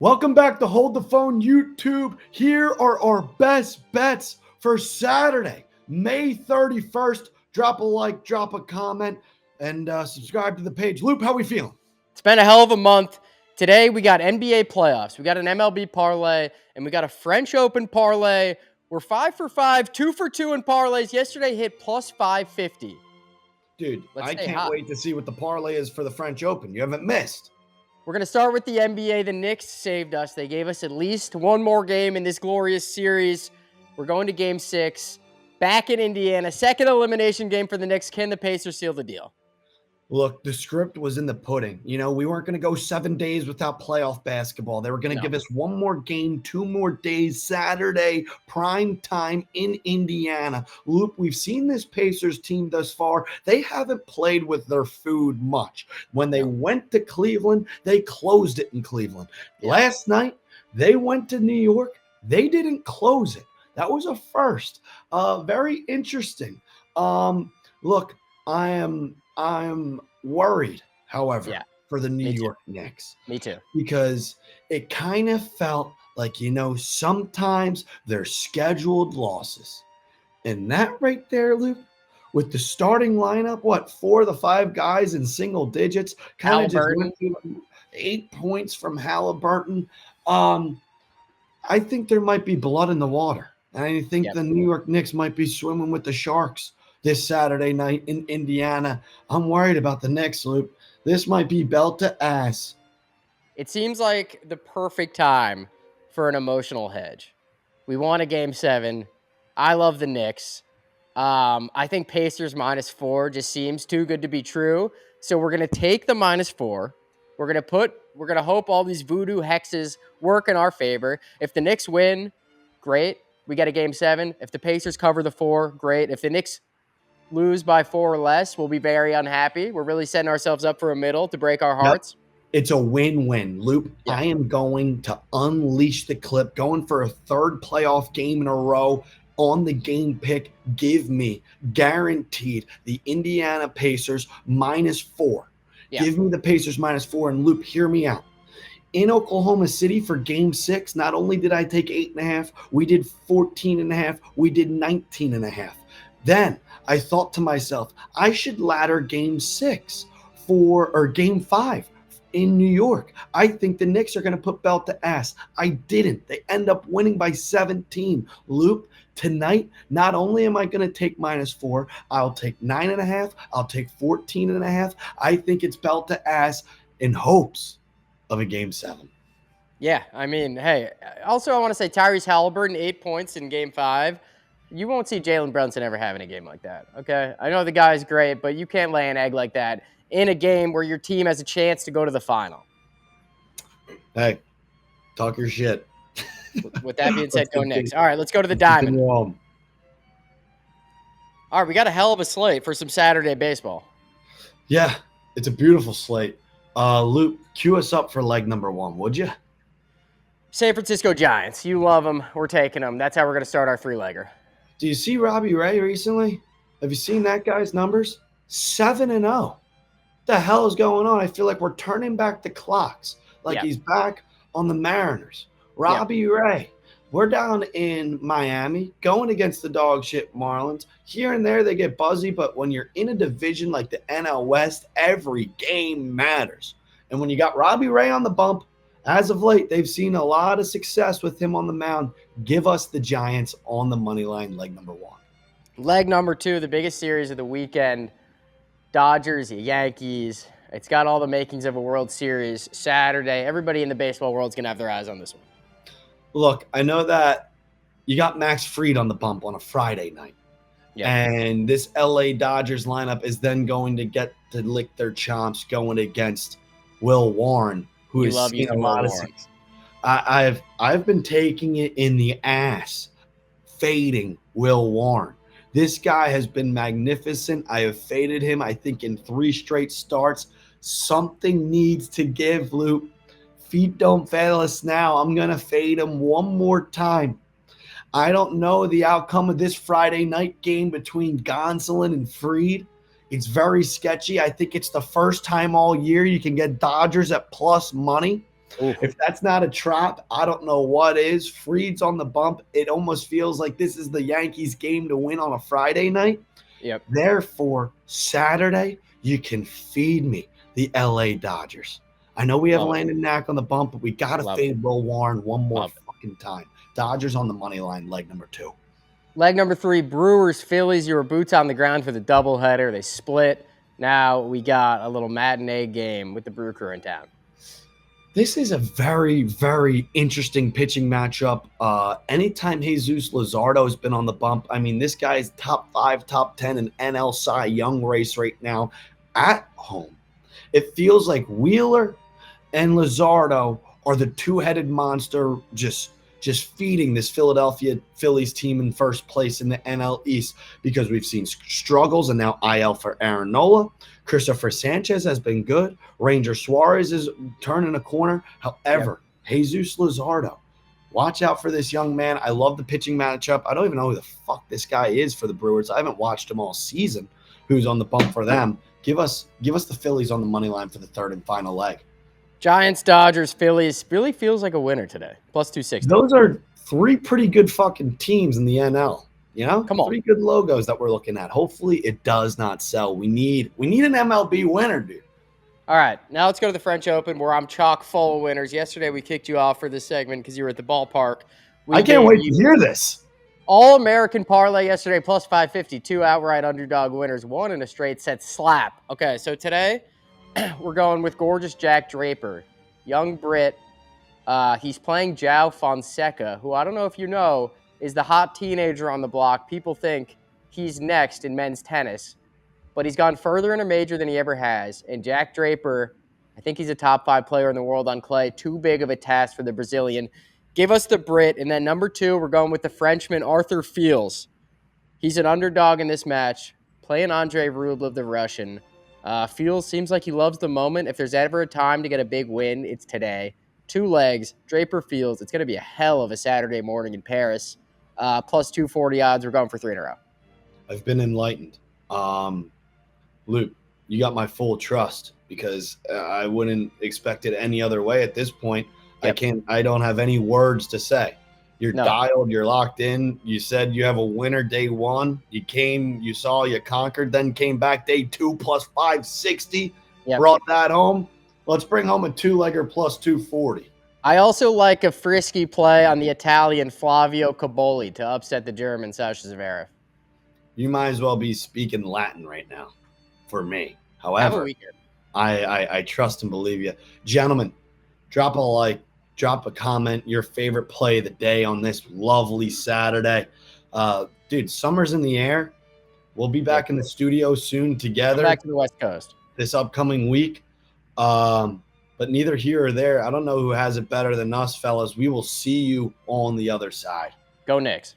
Welcome back to Hold the Phone YouTube. Here are our best bets for Saturday, May 31st. Drop a like, drop a comment, and subscribe to the page. Loop, how we feeling? It's been a hell of a month. Today we got NBA playoffs. We got an MLB parlay, and we got a French Open parlay. We're 5 for 5, 2 for 2 in parlays. Yesterday hit plus 550. Dude, Let's I stay can't hot. wait to see what the parlay is for the French Open. You haven't missed. We're going to start with the NBA. The Knicks saved us. They gave us at least one more game in this glorious series. We're going to game 6. Back in Indiana. Second elimination game for the Knicks. Can the Pacers seal the deal? Look, the script was in the pudding. You know, we weren't going to go 7 days without playoff basketball. They were going to give us one more game, 2 more days, Saturday, prime time in Indiana. Loop, we've seen this Pacers team thus far. They haven't played with their food much. When they went to Cleveland, they closed it in Cleveland. Last night, they went to New York. They didn't close it. That was a first. Very interesting. Look, I'm worried, however, for the New York Knicks. Me too. Because it kind of felt like, sometimes they're scheduled losses. And that right there, Luke, with the starting lineup, 4 of the 5 guys in single digits, kind of just went through 8 points from Halliburton. I think there might be blood in the water. And I think the New York Knicks might be swimming with the Sharks this Saturday night in Indiana. I'm worried about the Knicks, Loop. This might be belt to ass. It seems like the perfect time for an emotional hedge. We won a game 7. I love the Knicks. I think Pacers -4 just seems too good to be true. So we're going to take the -4. We're going to hope all these voodoo hexes work in our favor. If the Knicks win, great. We get a game 7. If the Pacers cover the 4, great. If the Knicks lose by 4 or less, we'll be very unhappy. We're really setting ourselves up for a middle to break our hearts. It's a win-win, Loop. I am going to unleash the clip, going for a 3rd playoff game in a row on the game pick. Give me guaranteed the Indiana Pacers -4. Give me the Pacers -4. And Loop, hear me out. In Oklahoma City for game 6, not only did I take 8.5, we did 14.5, we did 19.5. Then I thought to myself, I should ladder game 6 or game 5 in New York. I think the Knicks are going to put belt to ass. I didn't. They end up winning by 17. Loop, tonight, not only am I going to take -4, I'll take 9.5. I'll take 14.5. I think it's belt to ass in hopes of a game 7. Yeah, I mean, hey, also I want to say Tyrese Halliburton, 8 points in game 5. You won't see Jalen Brunson ever having a game like that, okay? I know the guy's great, but you can't lay an egg like that in a game where your team has a chance to go to the final. Hey, talk your shit. With that being said, go Knicks. All right, let's go to the diamond. All right, we got a hell of a slate for some Saturday baseball. Yeah, it's a beautiful slate. Luke, cue us up for leg number 1, would you? San Francisco Giants. You love them. We're taking them. That's how we're going to start our 3-legger. Do you see Robbie Ray recently? Have you seen that guy's numbers? 7-0. What the hell is going on? I feel like we're turning back the clocks. Like he's back on the Mariners. Robbie Ray. We're down in Miami going against the dog shit Marlins. Here and there they get buzzy, but when you're in a division like the NL West, every game matters. And when you got Robbie Ray on the bump, as of late, they've seen a lot of success with him on the mound. Give us the Giants on the money line, leg number 1. Leg number 2, the biggest series of the weekend. Dodgers, Yankees. It's got all the makings of a World Series. Saturday, everybody in the baseball world is going to have their eyes on this one. Look, I know that you got Max Fried on the bump on a Friday night. And this LA Dodgers lineup is then going to get to lick their chops going against Will Warren, who is seen a lot of success. I've been taking it in the ass, fading Will Warren. This guy has been magnificent. I have faded him, I think, in 3 straight starts. Something needs to give, Luke. Feet don't fail us now. I'm going to fade him one more time. I don't know the outcome of this Friday night game between Gonsolin and Fried. It's very sketchy. I think it's the first time all year you can get Dodgers at plus money. Oof. If that's not a trap, I don't know what is. Fried's on the bump. It almost feels like this is the Yankees game to win on a Friday night. Yep. Therefore, Saturday, you can feed me the LA Dodgers. I know we have Love it. Landon Knack on the bump, but we got to Love fade Will Warren one more Love it. fucking time. Dodgers on the money line, leg number 2. Leg number 3, Brewers, Phillies. You were boots on the ground for the doubleheader. They split. Now we got a little matinee game with the Brew Crew in town. This is a very, very interesting pitching matchup. Anytime Jesus Luzardo has been on the bump, I mean, this guy's top 5, top 10 in NL Cy Young race right now at home. It feels like Wheeler and Luzardo are the two-headed monster just feeding this Philadelphia Phillies team in first place in the NL East, because we've seen struggles and now IL for Aaron Nola. Christopher Sanchez has been good. Ranger Suarez is turning a corner. However, Jesus Luzardo, watch out for this young man. I love the pitching matchup. I don't even know who the fuck this guy is for the Brewers. I haven't watched him all season. Who's on the bump for them? Give us the Phillies on the money line for the third and final leg. Giants, Dodgers, Phillies. Really feels like a winner today. Plus 260. Those are 3 pretty good fucking teams in the NL. You know, Come on. 3 good logos that we're looking at. Hopefully, it does not sell. We need an MLB winner, dude. All right, now let's go to the French Open, where I'm chock full of winners. Yesterday, we kicked you off for this segment because you were at the ballpark. I can't wait to hear this. All-American parlay yesterday, plus 550, 2 outright underdog winners, 1 in a straight set slap. Okay, so today we're going with gorgeous Jack Draper, young Brit. He's playing João Fonseca, who I don't know if you know is the hot teenager on the block. People think he's next in men's tennis, but he's gone further in a major than he ever has. And Jack Draper, I think he's a top 5 player in the world on clay. Too big of a task for the Brazilian. Give us the Brit. And then number 2, we're going with the Frenchman, Arthur Fields. He's an underdog in this match, playing Andrei Rublev, the Russian. Fields seems like he loves the moment. If there's ever a time to get a big win, it's today. 2 legs, Draper Fields. It's going to be a hell of a Saturday morning in Paris. Plus 240 odds. We're going for 3 in a row. I've been enlightened. Luke, you got my full trust, because I wouldn't expect it any other way at this point. Yep. I don't have any words to say. You're dialed, you're locked in. You said you have a winner day 1. You came, you saw, you conquered, then came back day 2 plus 560. Yep. Brought that home. Let's bring home a 2-legger plus 240. I also like a frisky play on the Italian Flavio Caboli to upset the German Sasha Zverev. You might as well be speaking Latin right now for me. However, I trust and believe you. Gentlemen, drop a like, drop a comment, your favorite play of the day on this lovely Saturday. Dude, summer's in the air. We'll be back in the studio soon together. Come back to the West Coast this upcoming week. But neither here or there. I don't know who has it better than us, fellas. We will see you on the other side. Go Knicks.